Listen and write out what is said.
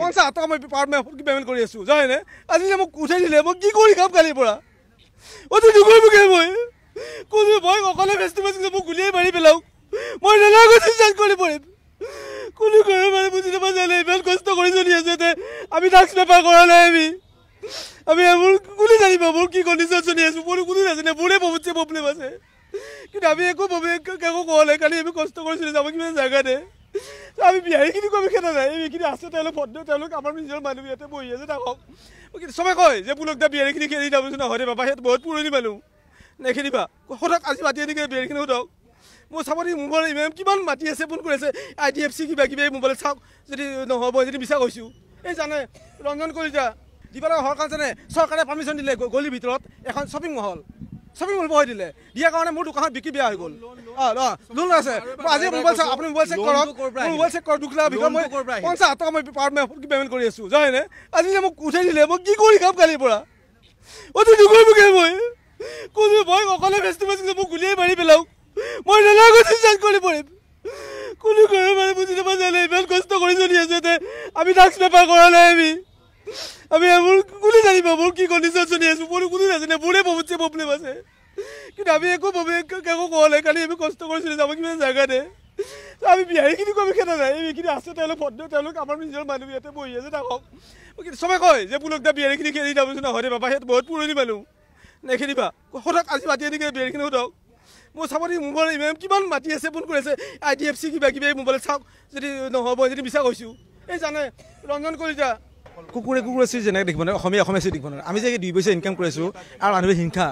50 টকা মই পেমেন্ট কৰি আছো জানে আজি যে মোক উঠাই দিলে মই কি কৰি কাম কালিৰ পৰা অতি দুখৰমুখে মই কোনো ভয় অকলে ব্যস্ত আছো মোক গুলিয়াই মাৰি পেলাও মই নালাগো চিন্তা কৰি পৰিম কোনো ঘৰৰ মানে বুজি নাপালে ইমান কষ্ট কৰি চলি আছে আমি টাক্স পেপাৰ কৰা নাই আমি মোৰ কোনে জানিব মোৰ কি কণ্ডিশ্যন চলি আছো মোৰ কোনো নাজানে মোৰে বহুত প্ৰব্লেম আছে কিন্তু আমি একো কাকো কোৱা নাই কালি আমি কষ্ট কৰি চলি যাম কিমান জাগা দে আমি বিহাৰীখিনি কবি খেলা নাই এইখিনি আছে তেওঁলোক ভদ্ৰ তেওঁলোক আমাৰ নিজৰ মানুহ ইয়াতে বহি আছে থাকক চবে কয় যে পুলকদা বিহাৰীখিনি খেলি যাবচোন নহয় বাবা সিহঁত বহুত পুৰণি মানুহ নেখেলিবা সোধক আজি মাতি আনি বিহাৰীখিনি সোধক মোৰ চাবনি মোবাইল ইমান কিমান মাতি আছে ফোন কৰি আছে IDFC কিবা কিবা মোবাইলত চাওক যদি নহ'ব যদি মিছা কৈছোঁ এই জানে ৰঞ্জন কলিতা দিবলৈ অহাৰ কাৰণে চৰকাৰে পাৰ্মিশ্যন দিলে গলিৰ ভিতৰত এখন শ্বপিং মল বহাই দিলে দিয়াৰ কাৰণে মোৰ দোকানত বিক্ৰী বেয়া হৈ গ'ল লোন আছে আজি মোবাইল চাওক আপুনি মোবাইল চেক কৰক মোবাইল চেক কৰক 2 লাখ ভিতৰত মই 50 টকা মই পেমেন্ট কৰি আছো জানে আজি যে মোক উঠাই দিলে মই কি কৰি কাম কালিৰ পৰা অতি দুখৰমুখে মই কোনো ভয় অকলে ব্যস্ত আছো মোক গুলিয়াই মাৰি পেলাও মই নালাগো চিন্তা কৰি পৰিম কোনো ঘৰৰ মানে বুজি নাপালে ইমান কষ্ট কৰি চলি আছে আমি টাক্স পেপাৰ কৰা নাই আমি মোৰ কোনে জানিব মোৰ কি কণ্ডিশ্যন চলি আছো মোৰ কোনো নাজানে মোৰে বহুত প্ৰব্লেম আছে কিন্তু আমি একো কাকো কোৱা নাই কালি আমি কষ্ট কৰি চলি যাম কিমান জাগা দে আমি বিহাৰীখিনি কবি খেলা নাই এইখিনি আছে তেওঁলোক ভদ্ৰ তেওঁলোক আমাৰ নিজৰ মানুহ ইয়াতে বহি আছে থাকক চবে কয় যে পুলকদা বিহাৰীখিনি খেলি যাবচোন নহয় বাবা সিহঁত বহুত পুৰণি মানুহ নেখেলিবা সোধক আজি মাতি আনি বিহাৰীখিনি সোধক মোৰ চাবনি মোবাইল ইমান কিমান মাতি আছে ফোন কৰি আছে IDFC কিবা কিবা মোবাইলত চাওক যদি নহ'ব যদি মিছা কৈছোঁ এই জানে ৰঞ্জন কলিতা কুকুৰে চি যেনেকৈ দেখিব নাই অসমীয়া চি দেখিব নাই আমি যে 2 পইচা ইনকাম কৰি আছোঁ আৰু মানুহৰ হিংসা